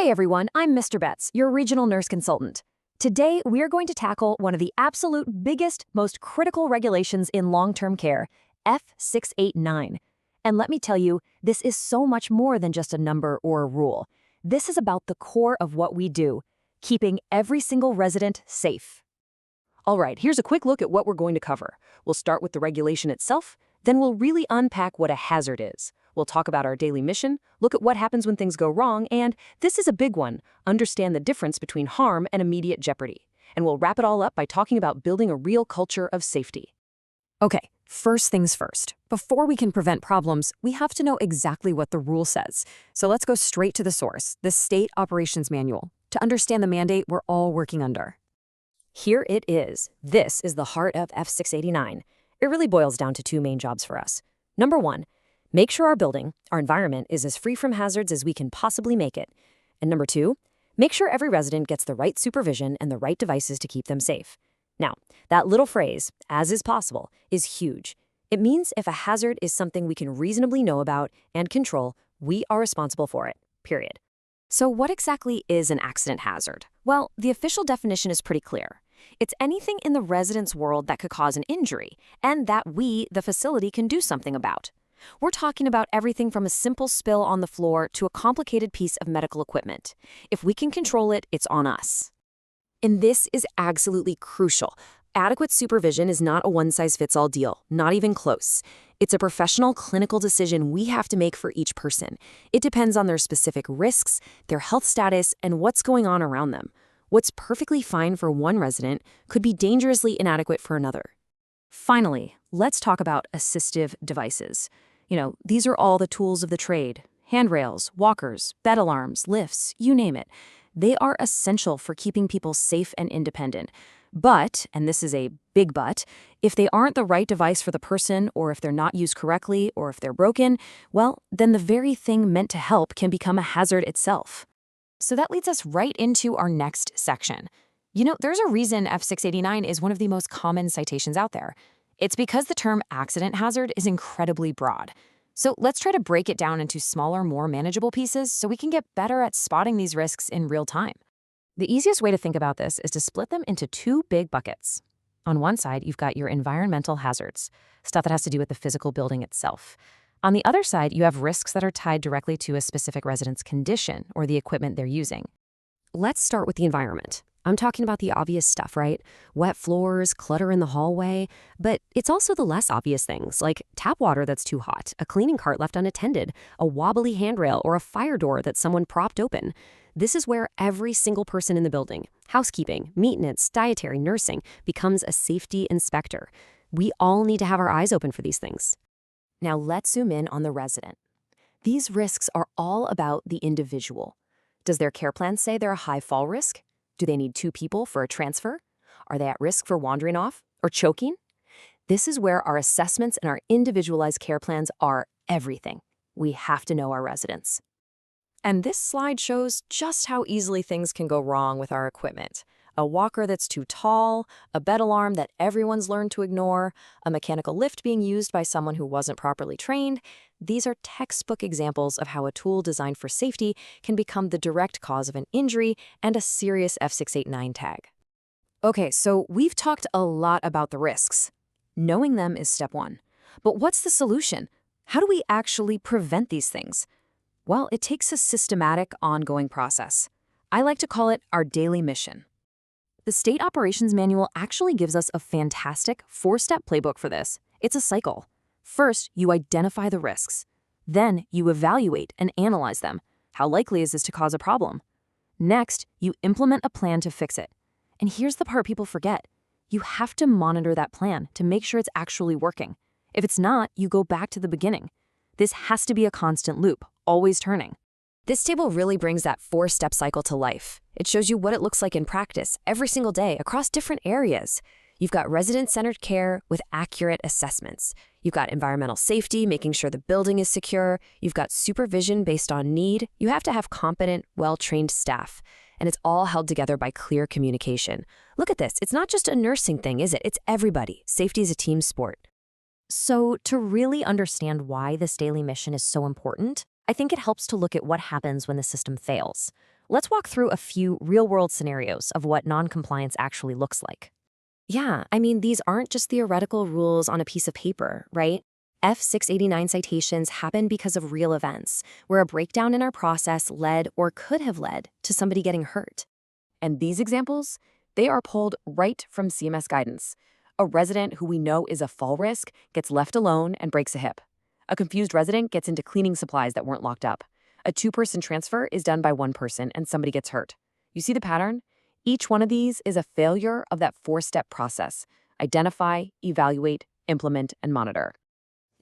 Hey everyone, I'm Mr. Betts, your regional nurse consultant. Today, we're going to tackle one of the absolute biggest, most critical regulations in long-term care, F689. And let me tell you, this is so much more than just a number or a rule. This is about the core of what we do, keeping every single resident safe. All right, here's a quick look at what we're going to cover. We'll start with the regulation itself, then we'll really unpack what a hazard is. We'll talk about our daily mission, look at what happens when things go wrong, and this is a big one, understand the difference between harm and immediate jeopardy. And we'll wrap it all up by talking about building a real culture of safety. Okay, first things first. Before we can prevent problems, we have to know exactly what the rule says. So let's go straight to the source, the State Operations Manual, to understand the mandate we're all working under. Here it is. This is the heart of F689. It really boils down to two main jobs for us. Number one, make sure our building, our environment, is as free from hazards as we can possibly make it. And number two, make sure every resident gets the right supervision and the right devices to keep them safe. Now, that little phrase, as is possible, is huge. It means if a hazard is something we can reasonably know about and control, we are responsible for it, period. So what exactly is an accident hazard? Well, the official definition is pretty clear. It's anything in the resident's world that could cause an injury, and that we, the facility, can do something about. We're talking about everything from a simple spill on the floor to a complicated piece of medical equipment. If we can control it, it's on us. And this is absolutely crucial. Adequate supervision is not a one-size-fits-all deal, not even close. It's a professional clinical decision we have to make for each person. It depends on their specific risks, their health status, and what's going on around them. What's perfectly fine for one resident could be dangerously inadequate for another. Finally, let's talk about assistive devices. These are all the tools of the trade. Handrails, walkers, bed alarms, lifts, you name it. They are essential for keeping people safe and independent. But, and this is a big but, if they aren't the right device for the person, or if they're not used correctly, or if they're broken, well, then the very thing meant to help can become a hazard itself. So that leads us right into our next section. There's a reason F689 is one of the most common citations out there. It's because the term accident hazard is incredibly broad. So let's try to break it down into smaller, more manageable pieces so we can get better at spotting these risks in real time. The easiest way to think about this is to split them into two big buckets. On one side, you've got your environmental hazards, stuff that has to do with the physical building itself. On the other side, you have risks that are tied directly to a specific resident's condition or the equipment they're using. Let's start with the environment. I'm talking about the obvious stuff, right? Wet floors, clutter in the hallway, but it's also the less obvious things like tap water that's too hot, a cleaning cart left unattended, a wobbly handrail, or a fire door that someone propped open. This is where every single person in the building, housekeeping, maintenance, dietary, nursing, becomes a safety inspector. We all need to have our eyes open for these things. Now let's zoom in on the resident. These risks are all about the individual. Does their care plan say they're a high fall risk? Do they need 2 people for a transfer? Are they at risk for wandering off or choking? This is where our assessments and our individualized care plans are everything. We have to know our residents. And this slide shows just how easily things can go wrong with our equipment. A walker that's too tall, a bed alarm that everyone's learned to ignore, a mechanical lift being used by someone who wasn't properly trained. These are textbook examples of how a tool designed for safety can become the direct cause of an injury and a serious F689 tag. Okay, so we've talked a lot about the risks. Knowing them is step one. But what's the solution? How do we actually prevent these things? Well, it takes a systematic, ongoing process. I like to call it our daily mission. The State Operations Manual actually gives us a fantastic 4-step playbook for this. It's a cycle. First, you identify the risks. Then, you evaluate and analyze them. How likely is this to cause a problem? Next, you implement a plan to fix it. And here's the part people forget. You have to monitor that plan to make sure it's actually working. If it's not, you go back to the beginning. This has to be a constant loop, always turning. This table really brings that 4-step cycle to life. It shows you what it looks like in practice every single day across different areas. You've got resident-centered care with accurate assessments. You've got environmental safety, making sure the building is secure. You've got supervision based on need. You have to have competent, well-trained staff. And it's all held together by clear communication. Look at this. It's not just a nursing thing, is it? It's everybody. Safety is a team sport. So to really understand why this daily mission is so important, I think it helps to look at what happens when the system fails. Let's walk through a few real-world scenarios of what noncompliance actually looks like. Yeah, I mean, these aren't just theoretical rules on a piece of paper, right? F689 citations happen because of real events, where a breakdown in our process led or could have led to somebody getting hurt. And these examples, they are pulled right from CMS guidance. A resident who we know is a fall risk gets left alone and breaks a hip. A confused resident gets into cleaning supplies that weren't locked up. A two-person transfer is done by one person and somebody gets hurt. You see the pattern? Each one of these is a failure of that four-step process: identify, evaluate, implement, and monitor.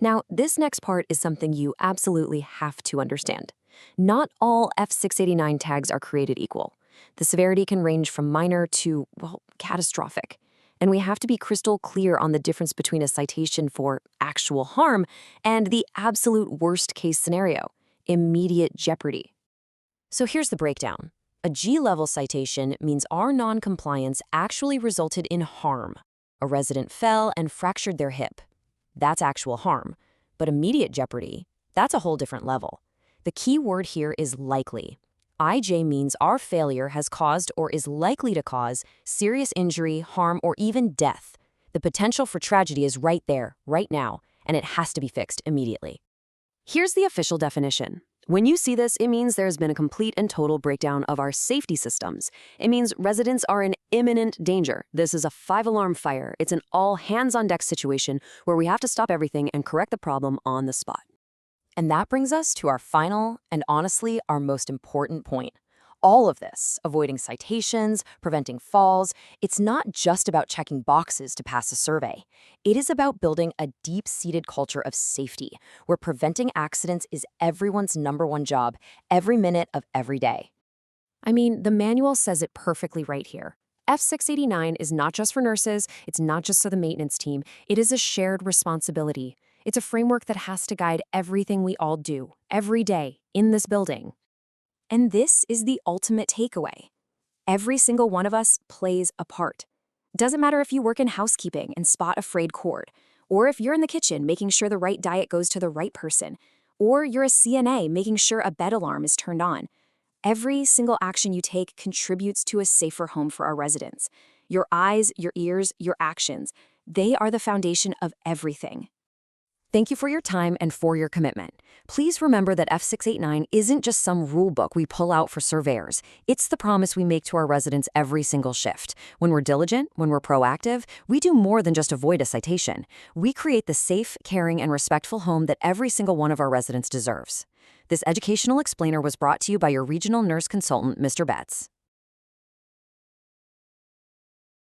Now, this next part is something you absolutely have to understand. Not all F689 tags are created equal. The severity can range from minor to, well, catastrophic. And we have to be crystal clear on the difference between a citation for actual harm and the absolute worst-case scenario: immediate jeopardy. So here's the breakdown. A G-level citation means our non-compliance actually resulted in harm. A resident fell and fractured their hip. That's actual harm. But immediate jeopardy, that's a whole different level. The key word here is likely. IJ means our failure has caused or is likely to cause serious injury, harm, or even death. The potential for tragedy is right there, right now, and it has to be fixed immediately. Here's the official definition. When you see this, it means there's been a complete and total breakdown of our safety systems. It means residents are in imminent danger. This is a 5-alarm fire. It's an all-hands-on-deck situation where we have to stop everything and correct the problem on the spot. And that brings us to our final and honestly our most important point. All of this, avoiding citations, preventing falls, it's not just about checking boxes to pass a survey. It is about building a deep-seated culture of safety, where preventing accidents is everyone's #1 job, every minute of every day. I mean, the manual says it perfectly right here. F689 is not just for nurses, it's not just for the maintenance team, it is a shared responsibility. It's a framework that has to guide everything we all do, every day, in this building. And this is the ultimate takeaway. Every single one of us plays a part. Doesn't matter if you work in housekeeping and spot a frayed cord, or if you're in the kitchen making sure the right diet goes to the right person, or you're a CNA making sure a bed alarm is turned on. Every single action you take contributes to a safer home for our residents. Your eyes, your ears, your actions, they are the foundation of everything. Thank you for your time and for your commitment. Please remember that F689 isn't just some rule book we pull out for surveyors. It's the promise we make to our residents every single shift. When we're diligent, when we're proactive, we do more than just avoid a citation. We create the safe, caring, and respectful home that every single one of our residents deserves. This educational explainer was brought to you by your regional nurse consultant, Mr. Betts.